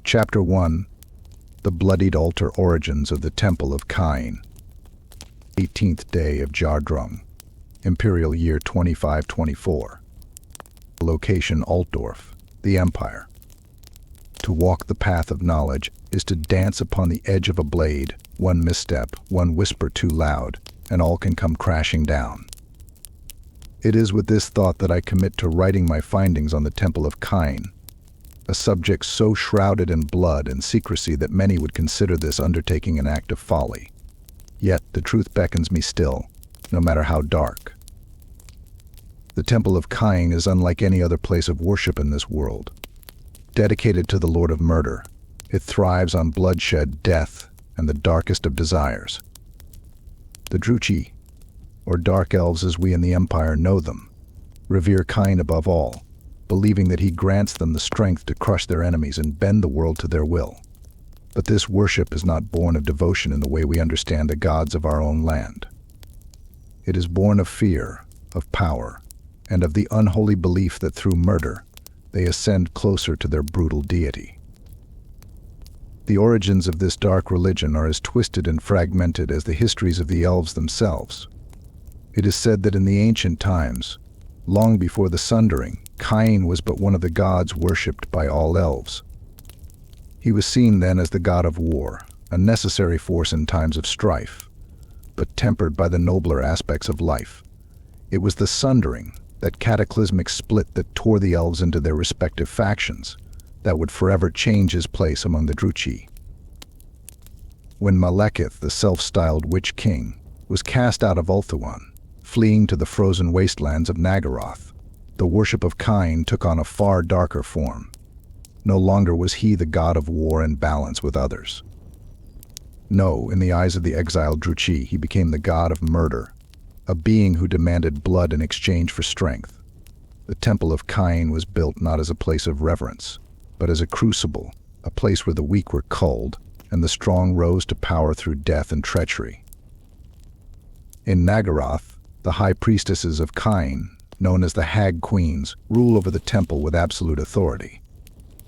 Chapter 1. The Bloodied Altar Origins of the Temple of Khaine. 18th day of Jardrung, Imperial year 2524. Location Altdorf, the Empire. To walk the path of knowledge is to dance upon the edge of a blade. One misstep, one whisper too loud, and all can come crashing down. It is with this thought that I commit to writing my findings on the Temple of Khaine, a subject so shrouded in blood and secrecy that many would consider this undertaking an act of folly. Yet the truth beckons me still, no matter how dark. The Temple of Khaine is unlike any other place of worship in this world. Dedicated to the Lord of Murder, it thrives on bloodshed, death, and the darkest of desires. The Druchii, or Dark Elves as we in the Empire know them, revere Khaine above all, believing that he grants them the strength to crush their enemies and bend the world to their will. But this worship is not born of devotion in the way we understand the gods of our own land. It is born of fear, of power, and of the unholy belief that through murder, they ascend closer to their brutal deity. The origins of this dark religion are as twisted and fragmented as the histories of the elves themselves. It is said that in the ancient times, long before the Sundering, Khaine was but one of the gods worshipped by all elves. He was seen then as the god of war, a necessary force in times of strife, but tempered by the nobler aspects of life. It was the Sundering, that cataclysmic split that tore the elves into their respective factions, that would forever change his place among the Druchii. When Malekith, the self-styled Witch King, was cast out of Ulthuan, fleeing to the frozen wastelands of Naggaroth, the worship of Khaine took on a far darker form. No longer was he the god of war and balance with others. No, in the eyes of the exiled Druchii, he became the god of murder, a being who demanded blood in exchange for strength. The Temple of Khaine was built not as a place of reverence, but as a crucible, a place where the weak were culled and the strong rose to power through death and treachery. In Naggaroth, the high priestesses of Khaine, known as the Hag Queens, rule over the temple with absolute authority.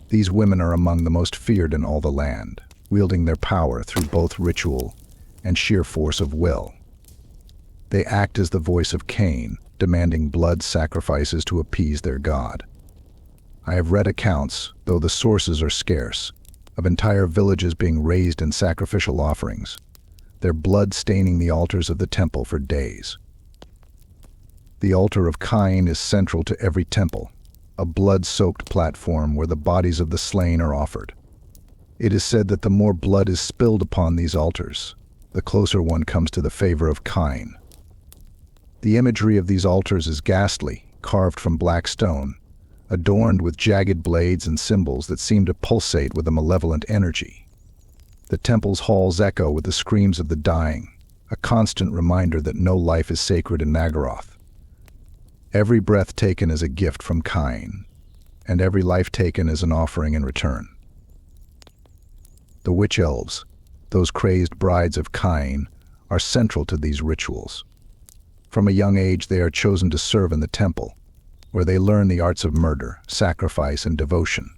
These women are among the most feared in all the land, wielding their power through both ritual and sheer force of will. They act as the voice of Cain, demanding blood sacrifices to appease their god. I have read accounts, though the sources are scarce, of entire villages being raised in sacrificial offerings, their blood staining the altars of the temple for days. The altar of Khaine is central to every temple, a blood-soaked platform where the bodies of the slain are offered. It is said that the more blood is spilled upon these altars, the closer one comes to the favor of Khaine. The imagery of these altars is ghastly, carved from black stone, adorned with jagged blades and symbols that seem to pulsate with a malevolent energy. The temple's halls echo with the screams of the dying, a constant reminder that no life is sacred in Naggaroth. Every breath taken is a gift from Khaine, and every life taken is an offering in return. The Witch Elves, those crazed brides of Khaine, are central to these rituals. From a young age they are chosen to serve in the temple, where they learn the arts of murder, sacrifice, and devotion.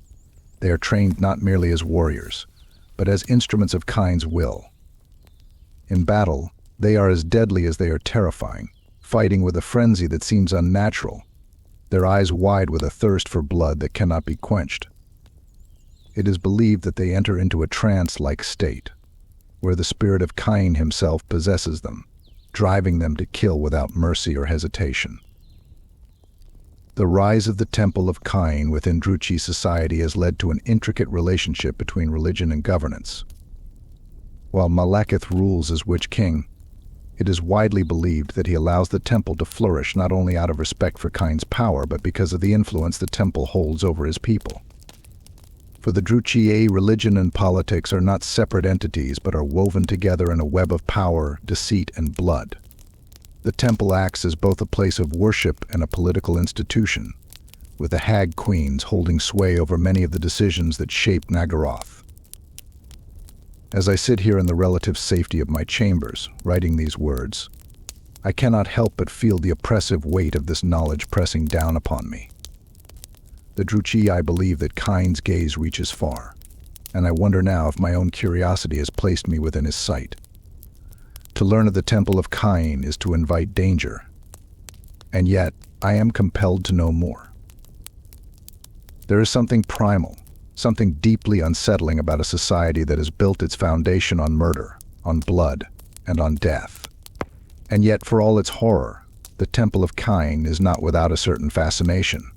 They are trained not merely as warriors, but as instruments of Khaine's will. In battle, they are as deadly as they are terrifying, fighting with a frenzy that seems unnatural, their eyes wide with a thirst for blood that cannot be quenched. It is believed that they enter into a trance-like state, where the spirit of Khaine himself possesses them, driving them to kill without mercy or hesitation. The rise of the Temple of Khaine within Druchii society has led to an intricate relationship between religion and governance. While Malekith rules as Witch King, it is widely believed that he allows the temple to flourish not only out of respect for Khaine's power, but because of the influence the temple holds over his people. For the Druchii, religion and politics are not separate entities, but are woven together in a web of power, deceit, and blood. The temple acts as both a place of worship and a political institution, with the Hag Queens holding sway over many of the decisions that shape Naggaroth. As I sit here in the relative safety of my chambers, writing these words, I cannot help but feel the oppressive weight of this knowledge pressing down upon me. The Druchii believe that Khaine's gaze reaches far, and I wonder now if my own curiosity has placed me within his sight. To learn of the Temple of Khaine is to invite danger, and yet I am compelled to know more. There is something primal, something deeply unsettling about a society that has built its foundation on murder, on blood, and on death. And yet, for all its horror, the Temple of Khaine is not without a certain fascination.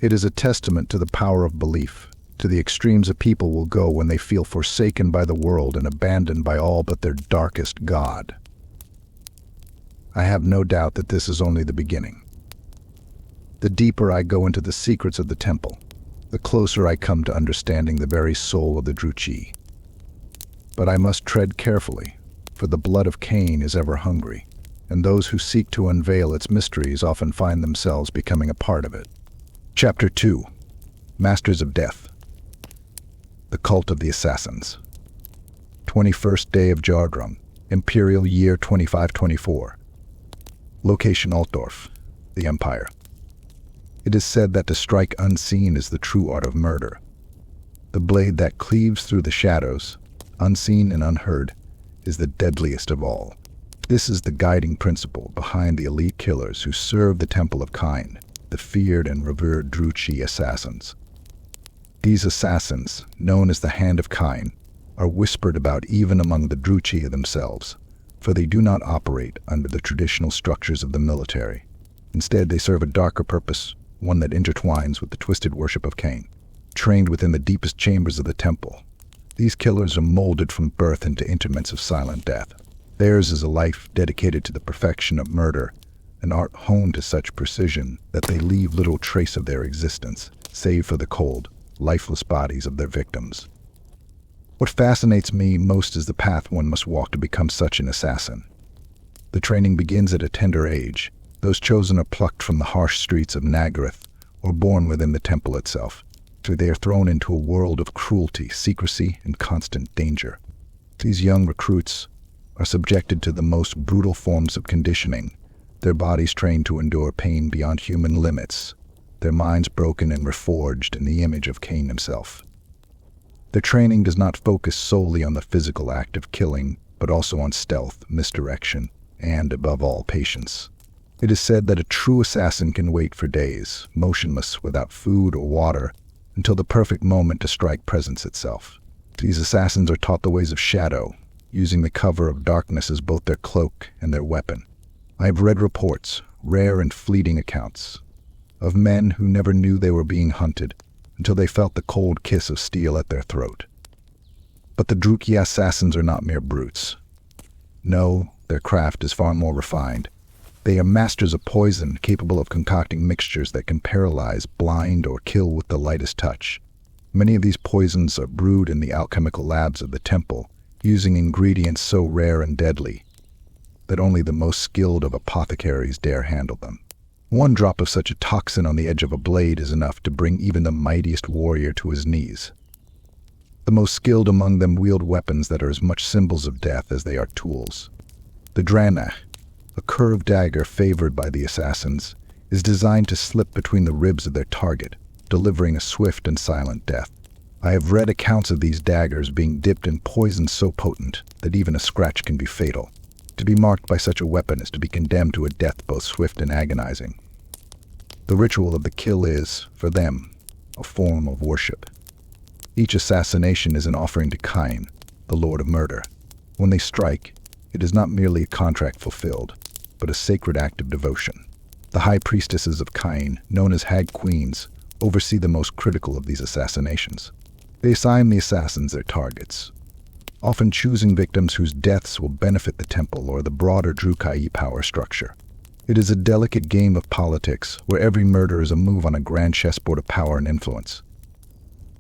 It is a testament to the power of belief, to the extremes a people will go when they feel forsaken by the world and abandoned by all but their darkest god. I have no doubt that this is only the beginning. The deeper I go into the secrets of the temple, the closer I come to understanding the very soul of the Druchii. But I must tread carefully, for the blood of Cain is ever hungry, and those who seek to unveil its mysteries often find themselves becoming a part of it. Chapter 2. Masters of Death. The Cult of the Assassins. 21st day of Jardrung, Imperial year 2524. Location Altdorf, the Empire. It is said that to strike unseen is the true art of murder. The blade that cleaves through the shadows, unseen and unheard, is the deadliest of all. This is the guiding principle behind the elite killers who serve the Temple of Khaine, the feared and revered Druchii assassins. These assassins, known as the Hand of Khaine, are whispered about even among the Druchii themselves, for they do not operate under the traditional structures of the military. Instead, they serve a darker purpose, one that intertwines with the twisted worship of Cain. Trained within the deepest chambers of the temple, these killers are molded from birth into instruments of silent death. Theirs is a life dedicated to the perfection of murder, an art honed to such precision that they leave little trace of their existence, save for the cold, lifeless bodies of their victims. What fascinates me most is the path one must walk to become such an assassin. The training begins at a tender age. Those chosen are plucked from the harsh streets of Naggaroth or born within the temple itself. So they are thrown into a world of cruelty, secrecy, and constant danger. These young recruits are subjected to the most brutal forms of conditioning, their bodies trained to endure pain beyond human limits, their minds broken and reforged in the image of Cain himself. Their training does not focus solely on the physical act of killing, but also on stealth, misdirection, and, above all, patience. It is said that a true assassin can wait for days, motionless, without food or water, until the perfect moment to strike presents itself. These assassins are taught the ways of shadow, using the cover of darkness as both their cloak and their weapon. I have read reports, rare and fleeting accounts, of men who never knew they were being hunted until they felt the cold kiss of steel at their throat. But the Druchii assassins are not mere brutes. No, their craft is far more refined. They are masters of poison, capable of concocting mixtures that can paralyze, blind, or kill with the lightest touch. Many of these poisons are brewed in the alchemical labs of the temple, using ingredients so rare and deadly that only the most skilled of apothecaries dare handle them. One drop of such a toxin on the edge of a blade is enough to bring even the mightiest warrior to his knees. The most skilled among them wield weapons that are as much symbols of death as they are tools. The Dranach, a curved dagger favored by the assassins, is designed to slip between the ribs of their target, delivering a swift and silent death. I have read accounts of these daggers being dipped in poison so potent that even a scratch can be fatal. To be marked by such a weapon is to be condemned to a death both swift and agonizing. The ritual of the kill is, for them, a form of worship. Each assassination is an offering to Cain, the Lord of Murder. When they strike, it is not merely a contract fulfilled, but a sacred act of devotion. The high priestesses of Cain, known as Hag Queens, oversee the most critical of these assassinations. They assign the assassins their targets, often choosing victims whose deaths will benefit the temple or the broader Druchii power structure. It is a delicate game of politics where every murder is a move on a grand chessboard of power and influence.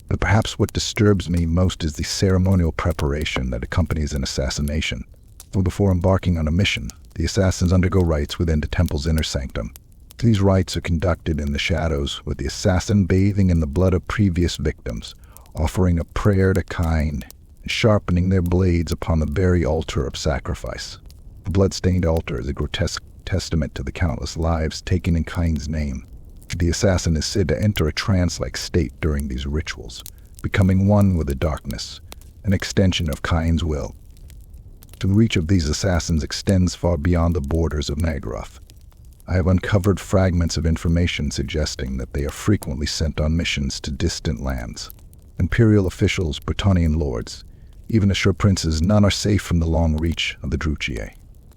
But perhaps what disturbs me most is the ceremonial preparation that accompanies an assassination. For before embarking on a mission, the assassins undergo rites within the temple's inner sanctum. These rites are conducted in the shadows, with the assassin bathing in the blood of previous victims, offering a prayer to Cain, and sharpening their blades upon the very altar of sacrifice. The blood-stained altar is a grotesque testament to the countless lives taken in Cain's name. The assassin is said to enter a trance-like state during these rituals, becoming one with the darkness, an extension of Khaine's will. The reach of these assassins extends far beyond the borders of Naggaroth. I have uncovered fragments of information suggesting that they are frequently sent on missions to distant lands. Imperial officials, Bretonnian lords, even assure princes none are safe from the long reach of the Druchii.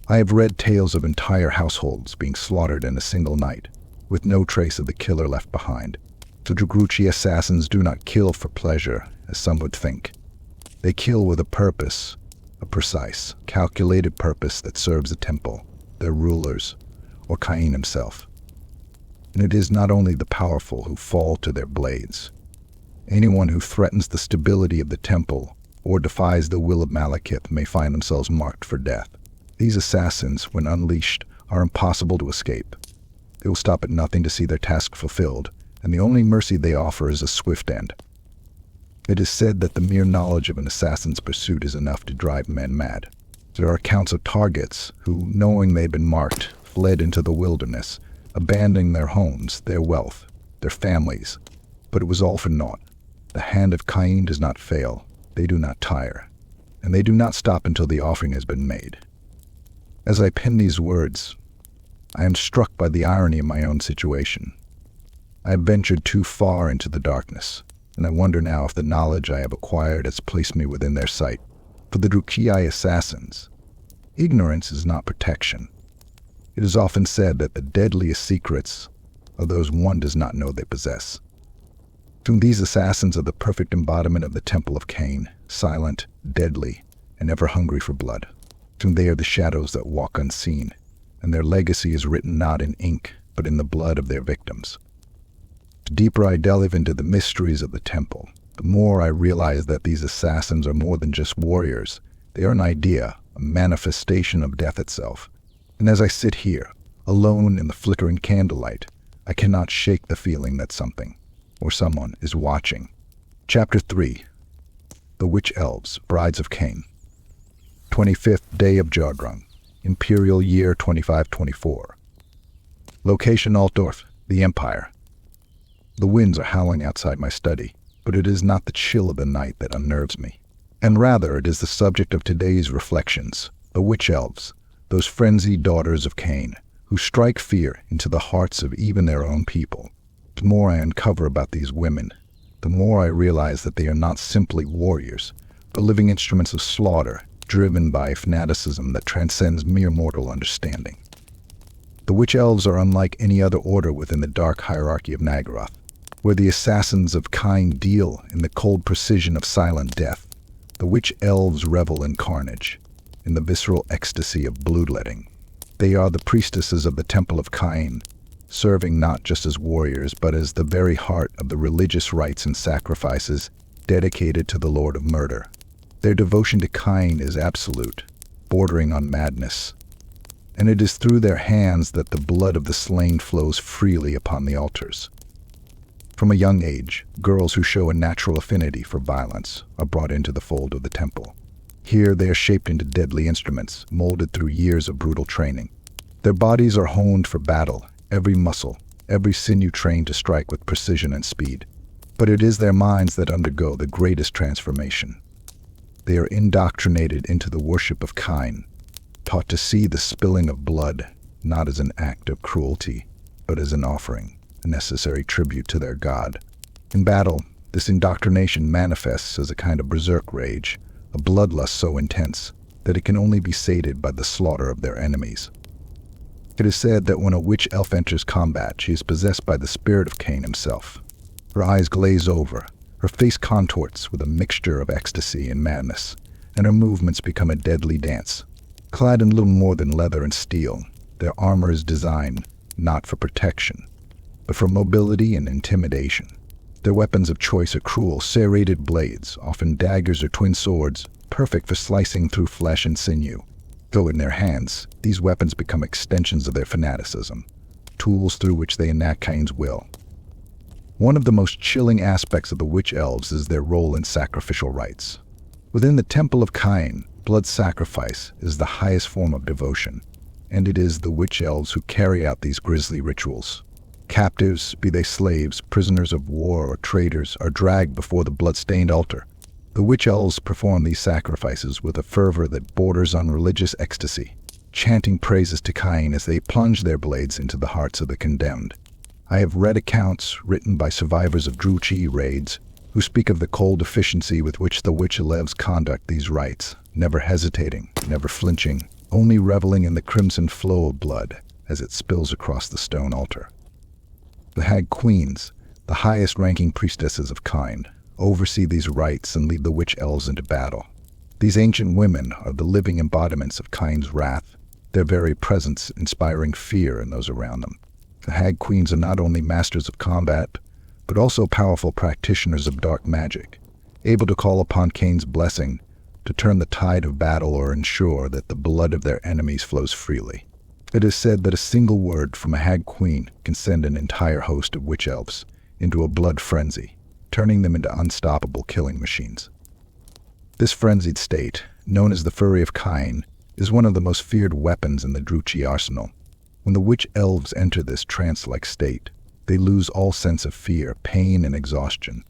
I have read tales of entire households being slaughtered in a single night, with no trace of the killer left behind. The Druchii assassins do not kill for pleasure, as some would think. They kill with a purpose, a precise, calculated purpose that serves the temple, their rulers, or Khaine himself. And it is not only the powerful who fall to their blades. Anyone who threatens the stability of the temple or defies the will of Malekith may find themselves marked for death. These assassins, when unleashed, are impossible to escape. They will stop at nothing to see their task fulfilled, and the only mercy they offer is a swift end. It is said that the mere knowledge of an assassin's pursuit is enough to drive men mad. There are accounts of targets who, knowing they'd been marked, fled into the wilderness, abandoning their homes, their wealth, their families. But it was all for naught. The hand of Khaine does not fail, they do not tire, and they do not stop until the offering has been made. As I pen these words, I am struck by the irony of my own situation. I have ventured too far into the darkness, and I wonder now if the knowledge I have acquired has placed me within their sight. For the Druchii assassins, ignorance is not protection. It is often said that the deadliest secrets are those one does not know they possess. These assassins are the perfect embodiment of the Temple of Khaine, silent, deadly, and ever hungry for blood. They are the shadows that walk unseen, and their legacy is written not in ink, but in the blood of their victims. The deeper I delve into the mysteries of the temple, the more I realize that these assassins are more than just warriors. They are an idea, a manifestation of death itself. And as I sit here, alone in the flickering candlelight, I cannot shake the feeling that something, or someone, is watching. Chapter 3. The Witch Elves, Brides of Khaine. 25th day of Jardrung, Imperial year 2524. Location Altdorf, the Empire. The winds are howling outside my study, but it is not the chill of the night that unnerves me. And rather it is the subject of today's reflections, the Witch Elves, those frenzied daughters of Khaine, who strike fear into the hearts of even their own people. The more I uncover about these women, the more I realize that they are not simply warriors, but living instruments of slaughter, driven by a fanaticism that transcends mere mortal understanding. The Witch Elves are unlike any other order within the dark hierarchy of Naggaroth, where the assassins of Khaine deal in the cold precision of silent death. The Witch Elves revel in carnage, in the visceral ecstasy of bloodletting. They are the priestesses of the Temple of Khaine, serving not just as warriors, but as the very heart of the religious rites and sacrifices dedicated to the Lord of Murder. Their devotion to Khaine is absolute, bordering on madness, and it is through their hands that the blood of the slain flows freely upon the altars. From a young age, girls who show a natural affinity for violence are brought into the fold of the temple. Here they are shaped into deadly instruments, molded through years of brutal training. Their bodies are honed for battle, every muscle, every sinew trained to strike with precision and speed. But it is their minds that undergo the greatest transformation. They are indoctrinated into the worship of Khaine, taught to see the spilling of blood not as an act of cruelty, but as an offering, a necessary tribute to their god. In battle, this indoctrination manifests as a kind of berserk rage, a bloodlust so intense that it can only be sated by the slaughter of their enemies. It is said that when a witch elf enters combat, she is possessed by the spirit of Khaine himself. Her eyes glaze over, her face contorts with a mixture of ecstasy and madness, and her movements become a deadly dance. Clad in little more than leather and steel, their armor is designed not for protection, but for mobility and intimidation. Their weapons of choice are cruel, serrated blades, often daggers or twin swords, perfect for slicing through flesh and sinew. Though in their hands, these weapons become extensions of their fanaticism, tools through which they enact Khaine's will. One of the most chilling aspects of the Witch Elves is their role in sacrificial rites. Within the Temple of Khaine, blood sacrifice is the highest form of devotion, and it is the Witch Elves who carry out these grisly rituals. Captives, be they slaves, prisoners of war, or traitors, are dragged before the blood-stained altar. The Witch Elves perform these sacrifices with a fervor that borders on religious ecstasy, chanting praises to Khaine as they plunge their blades into the hearts of the condemned. I have read accounts written by survivors of Druchii raids who speak of the cold efficiency with which the Witch Elves conduct these rites, never hesitating, never flinching, only reveling in the crimson flow of blood as it spills across the stone altar. The Hag Queens, the highest-ranking priestesses of Khaine, oversee these rites and lead the Witch Elves into battle. These ancient women are the living embodiments of Khaine's wrath, their very presence inspiring fear in those around them. The Hag Queens are not only masters of combat, but also powerful practitioners of dark magic, able to call upon Khaine's blessing to turn the tide of battle or ensure that the blood of their enemies flows freely. It is said that a single word from a Hag Queen can send an entire host of Witch Elves into a blood frenzy, turning them into unstoppable killing machines. This frenzied state, known as the Fury of Khaine, is one of the most feared weapons in the Druchii arsenal. When the Witch Elves enter this trance-like state, they lose all sense of fear, pain, and exhaustion.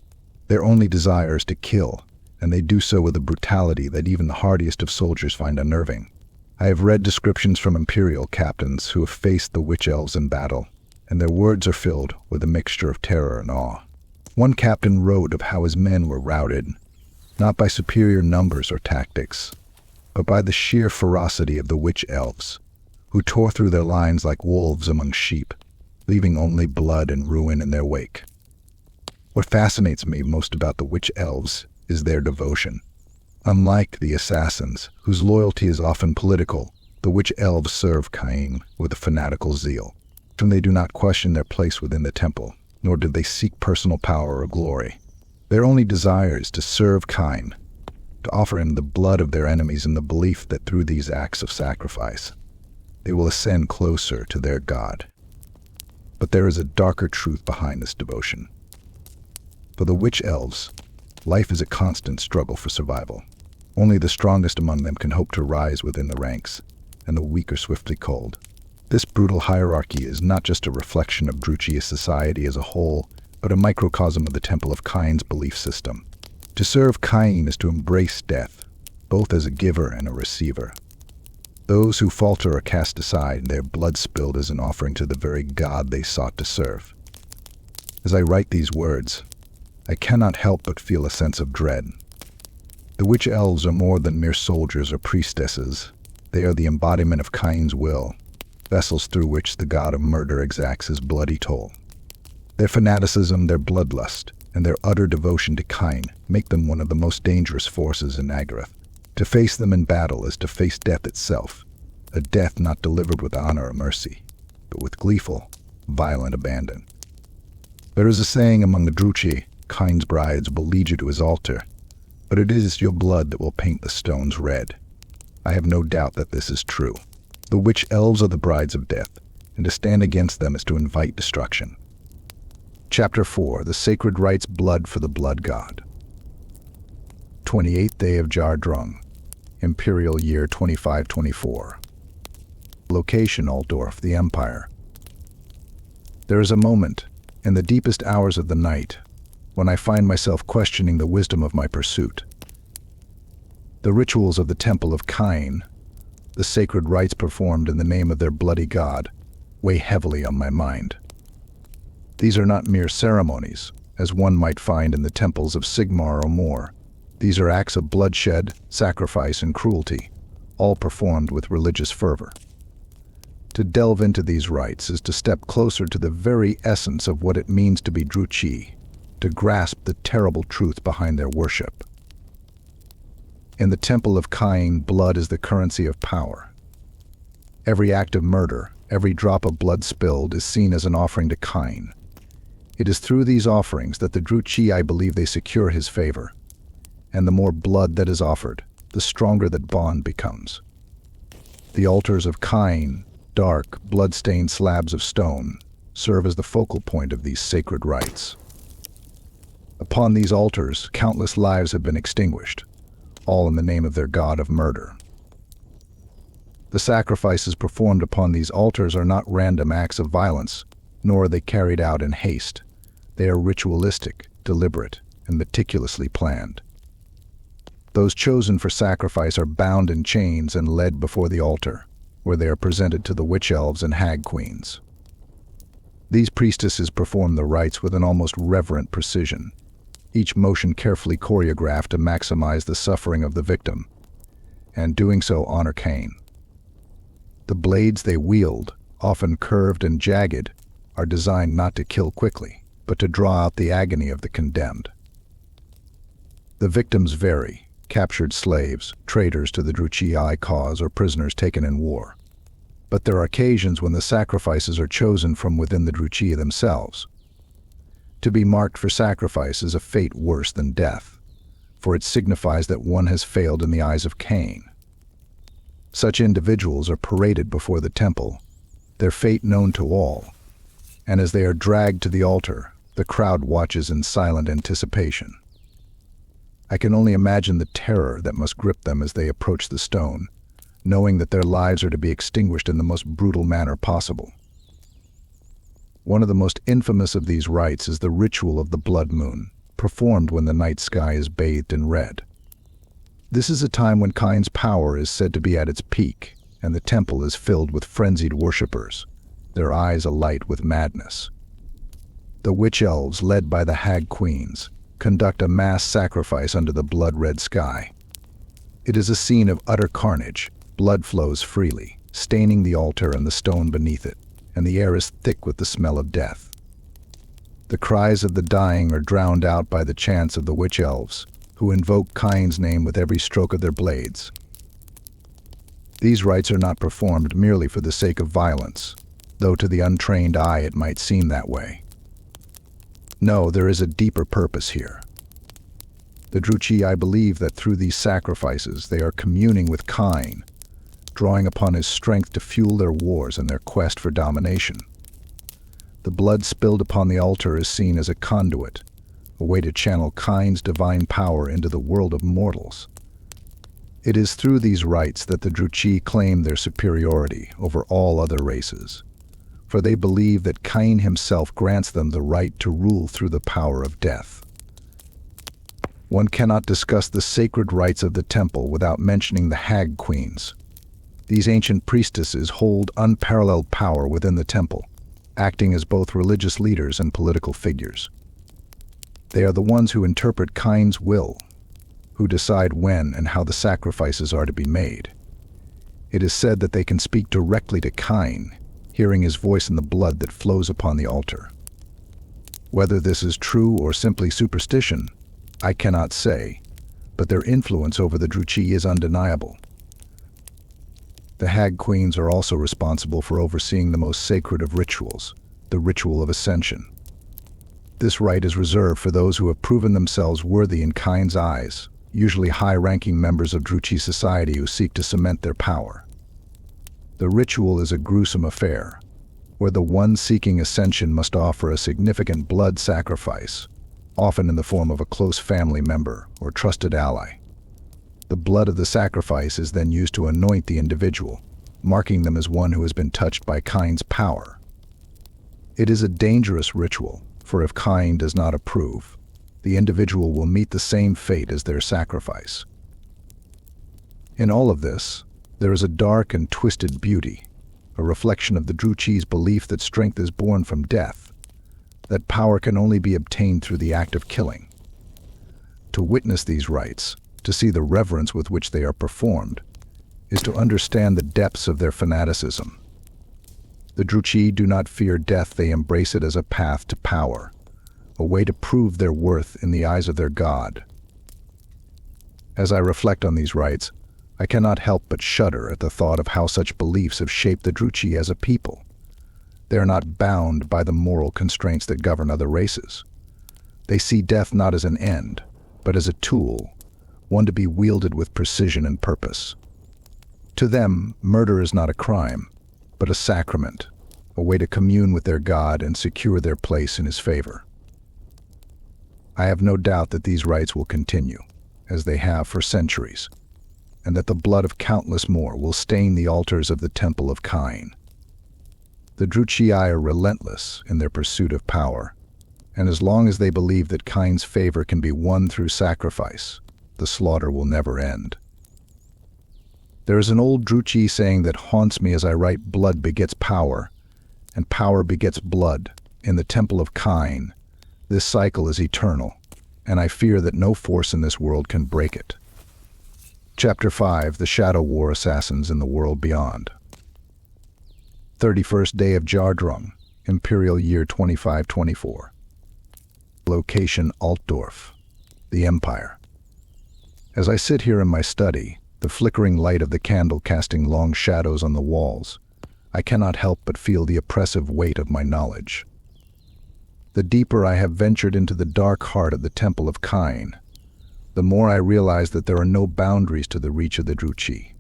Their only desire is to kill, and they do so with a brutality that even the hardiest of soldiers find unnerving. I have read descriptions from Imperial captains who have faced the Witch Elves in battle, and their words are filled with a mixture of terror and awe. One captain wrote of how his men were routed, not by superior numbers or tactics, but by the sheer ferocity of the Witch Elves, who tore through their lines like wolves among sheep, leaving only blood and ruin in their wake. What fascinates me most about the Witch Elves is their devotion. Unlike the assassins, whose loyalty is often political, the Witch Elves serve Khaine with a fanatical zeal. And they do not question their place within the temple, nor do they seek personal power or glory. Their only desire is to serve Khaine, to offer him the blood of their enemies in the belief that through these acts of sacrifice, they will ascend closer to their God. But there is a darker truth behind this devotion. For the Witch Elves, life is a constant struggle for survival. Only the strongest among them can hope to rise within the ranks, and the weak are swiftly culled. This brutal hierarchy is not just a reflection of Druchii society as a whole, but a microcosm of the Temple of Khaine's belief system. To serve Khaine is to embrace death, both as a giver and a receiver. Those who falter are cast aside, their blood spilled as an offering to the very God they sought to serve. As I write these words, I cannot help but feel a sense of dread. The Witch Elves are more than mere soldiers or priestesses. They are the embodiment of Khaine's will, vessels through which the god of murder exacts his bloody toll. Their fanaticism, their bloodlust, and their utter devotion to Khaine make them one of the most dangerous forces in Naggaroth. To face them in battle is to face death itself, a death not delivered with honor or mercy, but with gleeful, violent abandon. There is a saying among the Druchii, Khaine's brides will lead you to his altar, but it is your blood that will paint the stones red. I have no doubt that this is true. The Witch Elves are the brides of death, and to stand against them is to invite destruction. Chapter 4. The Sacred Rites Blood for the Blood God. 28th day of Jardrung, Imperial year 2524. Location: Altdorf, the Empire. There is a moment, in the deepest hours of the night, when I find myself questioning the wisdom of my pursuit. The rituals of the Temple of Khaine, the sacred rites performed in the name of their bloody god, weigh heavily on my mind. These are not mere ceremonies, as one might find in the temples of Sigmar or Mor. These are acts of bloodshed, sacrifice, and cruelty, all performed with religious fervor. To delve into these rites is to step closer to the very essence of what it means to be Druchii, to grasp the terrible truth behind their worship. In the Temple of Khaine, blood is the currency of power. Every act of murder, every drop of blood spilled, is seen as an offering to Khaine. It is through these offerings that the Druchii, I believe, they secure his favor. And the more blood that is offered, the stronger that bond becomes. The altars of Khaine, dark, blood-stained slabs of stone, serve as the focal point of these sacred rites. Upon these altars, countless lives have been extinguished, all in the name of their god of murder. The sacrifices performed upon these altars are not random acts of violence, nor are they carried out in haste. They are ritualistic, deliberate, and meticulously planned. Those chosen for sacrifice are bound in chains and led before the altar, where they are presented to the Witch Elves and Hag Queens. These priestesses perform the rites with an almost reverent precision, each motion carefully choreographed to maximize the suffering of the victim, and doing so honor Khaine. The blades they wield, often curved and jagged, are designed not to kill quickly, but to draw out the agony of the condemned. The victims vary: captured slaves, traitors to the Druchii cause, or prisoners taken in war. But there are occasions when the sacrifices are chosen from within the Druchii themselves. To be marked for sacrifice is a fate worse than death, for it signifies that one has failed in the eyes of Khaine. Such individuals are paraded before the temple, their fate known to all, and as they are dragged to the altar, the crowd watches in silent anticipation. I can only imagine the terror that must grip them as they approach the stone, knowing that their lives are to be extinguished in the most brutal manner possible. One of the most infamous of these rites is the ritual of the blood moon, performed when the night sky is bathed in red. This is a time when Khaine's power is said to be at its peak, and the temple is filled with frenzied worshippers, their eyes alight with madness. The Witch Elves, led by the Hag Queens, conduct a mass sacrifice under the blood-red sky. It is a scene of utter carnage. Blood flows freely, staining the altar and the stone beneath it, and the air is thick with the smell of death. The cries of the dying are drowned out by the chants of the Witch Elves, who invoke Khaine's name with every stroke of their blades. These rites are not performed merely for the sake of violence, though to the untrained eye it might seem that way. No, there is a deeper purpose here. The Druchii believe that through these sacrifices they are communing with Khaine, drawing upon his strength to fuel their wars and their quest for domination. The blood spilled upon the altar is seen as a conduit, a way to channel Khaine's divine power into the world of mortals. It is through these rites that the Druchii claim their superiority over all other races, for they believe that Khaine himself grants them the right to rule through the power of death. One cannot discuss the sacred rites of the temple without mentioning the Hag Queens. These ancient priestesses hold unparalleled power within the temple, acting as both religious leaders and political figures. They are the ones who interpret Khaine's will, who decide when and how the sacrifices are to be made. It is said that they can speak directly to Khaine, hearing his voice in the blood that flows upon the altar. Whether this is true or simply superstition, I cannot say, but their influence over the Druchii is undeniable. The Hag Queens are also responsible for overseeing the most sacred of rituals, the ritual of ascension. This rite is reserved for those who have proven themselves worthy in Khaine's eyes, usually high-ranking members of Druchii society who seek to cement their power. The ritual is a gruesome affair, where the one seeking ascension must offer a significant blood sacrifice, often in the form of a close family member or trusted ally. The blood of the sacrifice is then used to anoint the individual, marking them as one who has been touched by Khaine's power. It is a dangerous ritual, for if Khaine does not approve, the individual will meet the same fate as their sacrifice. In all of this, there is a dark and twisted beauty, a reflection of the Druchii's belief that strength is born from death, that power can only be obtained through the act of killing. To witness these rites, to see the reverence with which they are performed, is to understand the depths of their fanaticism. The Druchii do not fear death, they embrace it as a path to power, a way to prove their worth in the eyes of their god. As I reflect on these rites, I cannot help but shudder at the thought of how such beliefs have shaped the Druchii as a people. They are not bound by the moral constraints that govern other races. They see death not as an end, but as a tool, one to be wielded with precision and purpose. To them, murder is not a crime, but a sacrament, a way to commune with their God and secure their place in his favor. I have no doubt that these rites will continue, as they have for centuries, and that the blood of countless more will stain the altars of the Temple of Khaine. The Druchii are relentless in their pursuit of power, and as long as they believe that Khaine's favor can be won through sacrifice, the slaughter will never end. There is an old Druchii saying that haunts me as I write: blood begets power, and power begets blood. In the Temple of Khaine, this cycle is eternal, and I fear that no force in this world can break it. Chapter 5: The Shadow War Assassins in the World Beyond. 31st day of Jardrung, Imperial year 2524. Location: Altdorf, the Empire. As I sit here in my study, the flickering light of the candle casting long shadows on the walls, I cannot help but feel the oppressive weight of my knowledge. The deeper I have ventured into the dark heart of the Temple of Khaine, the more I realize that there are no boundaries to the reach of the Druchii.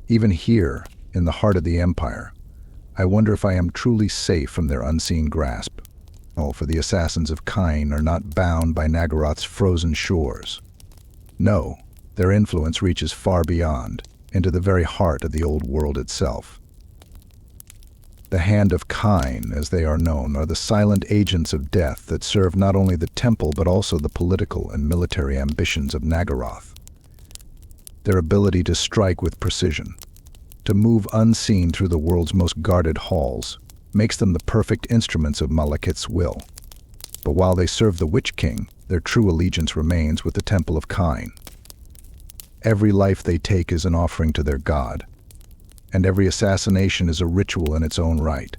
Even here, in the heart of the Empire, I wonder if I am truly safe from their unseen grasp. Oh, for the assassins of Khaine are not bound by Naggaroth's frozen shores. No, their influence reaches far beyond, into the very heart of the old world itself. The Hand of Khaine, as they are known, are the silent agents of death that serve not only the temple but also the political and military ambitions of Naggaroth. Their ability to strike with precision, to move unseen through the world's most guarded halls, makes them the perfect instruments of Malekith's will. But while they serve the Witch King, their true allegiance remains with the Temple of Khaine. Every life they take is an offering to their god, and every assassination is a ritual in its own right.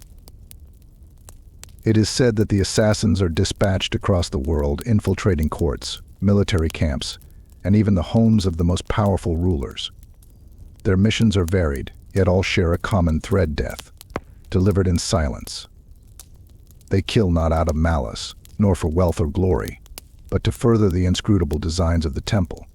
It is said that the assassins are dispatched across the world, infiltrating courts, military camps, and even the homes of the most powerful rulers. Their missions are varied, yet all share a common thread: death, delivered in silence. They kill not out of malice, nor for wealth or glory, but to further the inscrutable designs of the temple.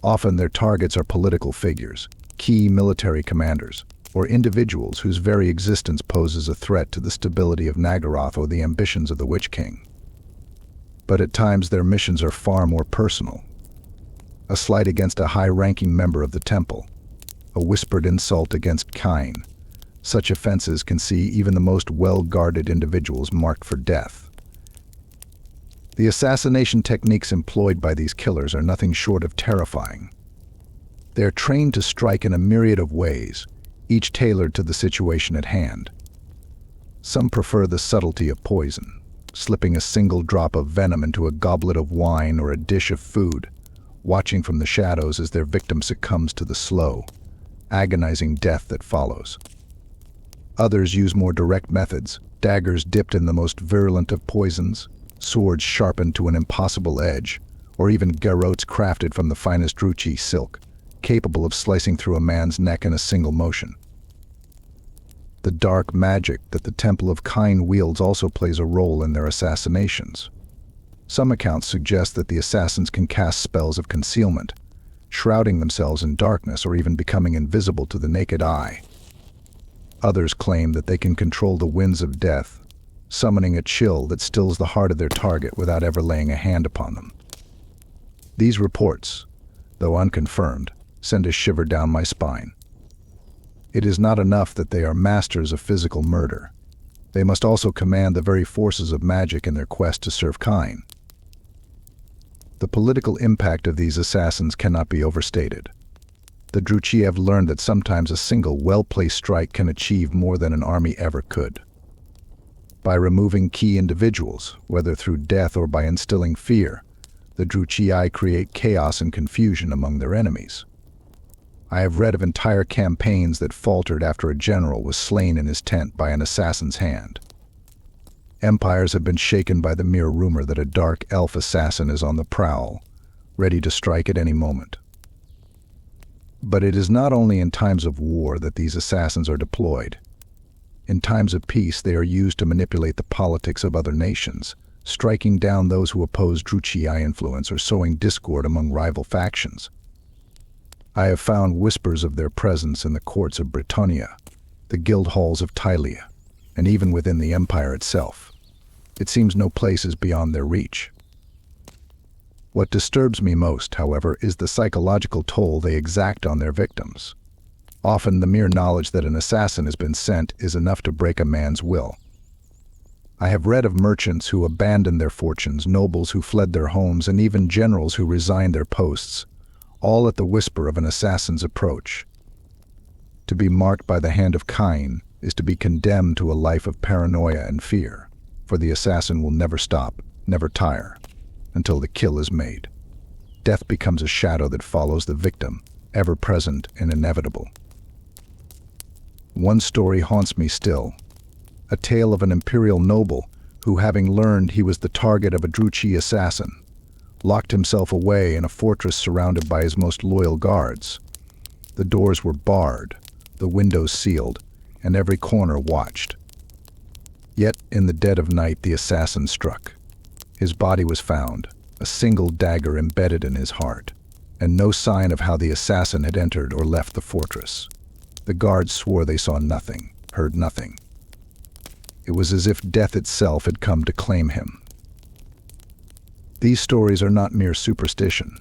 Often their targets are political figures, key military commanders, or individuals whose very existence poses a threat to the stability of Naggaroth or the ambitions of the Witch King. But at times their missions are far more personal. A slight against a high-ranking member of the temple, a whispered insult against Khaine. Such offenses can see even the most well-guarded individuals marked for death. The assassination techniques employed by these killers are nothing short of terrifying. They are trained to strike in a myriad of ways, each tailored to the situation at hand. Some prefer the subtlety of poison, slipping a single drop of venom into a goblet of wine or a dish of food, watching from the shadows as their victim succumbs to the slow, agonizing death that follows. Others use more direct methods, daggers dipped in the most virulent of poisons, swords sharpened to an impossible edge, or even garrotes crafted from the finest Druchii silk, capable of slicing through a man's neck in a single motion. The dark magic that the Temple of Khaine wields also plays a role in their assassinations. Some accounts suggest that the assassins can cast spells of concealment, shrouding themselves in darkness or even becoming invisible to the naked eye. Others claim that they can control the winds of death, summoning a chill that stills the heart of their target without ever laying a hand upon them. These reports, though unconfirmed, send a shiver down my spine. It is not enough that they are masters of physical murder. They must also command the very forces of magic in their quest to serve Khaine. The political impact of these assassins cannot be overstated. The Druchii have learned that sometimes a single well-placed strike can achieve more than an army ever could. By removing key individuals, whether through death or by instilling fear, the Druchii create chaos and confusion among their enemies. I have read of entire campaigns that faltered after a general was slain in his tent by an assassin's hand. Empires have been shaken by the mere rumor that a Dark Elf assassin is on the prowl, ready to strike at any moment. But it is not only in times of war that these assassins are deployed. In times of peace, they are used to manipulate the politics of other nations, striking down those who oppose Druchii influence or sowing discord among rival factions. I have found whispers of their presence in the courts of Britannia, the guild halls of Tylea, and even within the empire itself. It seems no place is beyond their reach. What disturbs me most, however, is the psychological toll they exact on their victims. Often the mere knowledge that an assassin has been sent is enough to break a man's will. I have read of merchants who abandoned their fortunes, nobles who fled their homes, and even generals who resigned their posts, all at the whisper of an assassin's approach. To be marked by the hand of Khaine is to be condemned to a life of paranoia and fear, for the assassin will never stop, never tire, until the kill is made. Death becomes a shadow that follows the victim, ever present and inevitable. One story haunts me still, a tale of an Imperial noble who, having learned he was the target of a Druchii assassin, locked himself away in a fortress surrounded by his most loyal guards. The doors were barred, the windows sealed, and every corner watched. Yet, in the dead of night, the assassin struck. His body was found, a single dagger embedded in his heart, and no sign of how the assassin had entered or left the fortress. The guards swore they saw nothing, heard nothing. It was as if death itself had come to claim him. These stories are not mere superstition.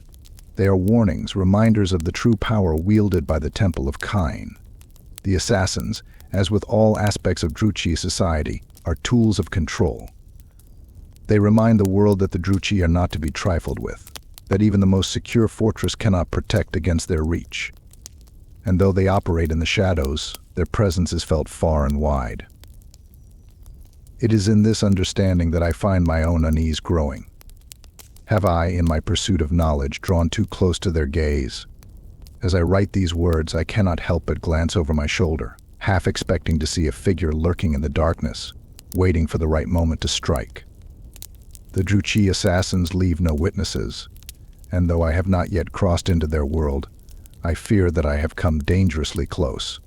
They are warnings, reminders of the true power wielded by the Temple of Khaine. The assassins, as with all aspects of Druchii society, are tools of control. They remind the world that the Druchii are not to be trifled with, that even the most secure fortress cannot protect against their reach. And though they operate in the shadows, their presence is felt far and wide. It is in this understanding that I find my own unease growing. Have I, in my pursuit of knowledge, drawn too close to their gaze? As I write these words, I cannot help but glance over my shoulder, half expecting to see a figure lurking in the darkness, waiting for the right moment to strike. The Druchii assassins leave no witnesses, and though I have not yet crossed into their world, I fear that I have come dangerously close.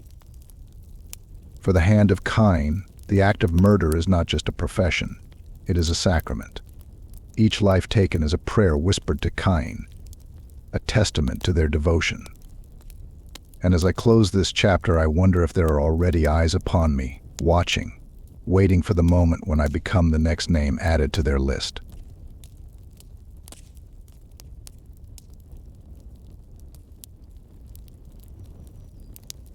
For the hand of Khaine, the act of murder is not just a profession, it is a sacrament. Each life taken is a prayer whispered to Khaine, a testament to their devotion. And as I close this chapter, I wonder if there are already eyes upon me, watching, waiting for the moment when I become the next name added to their list.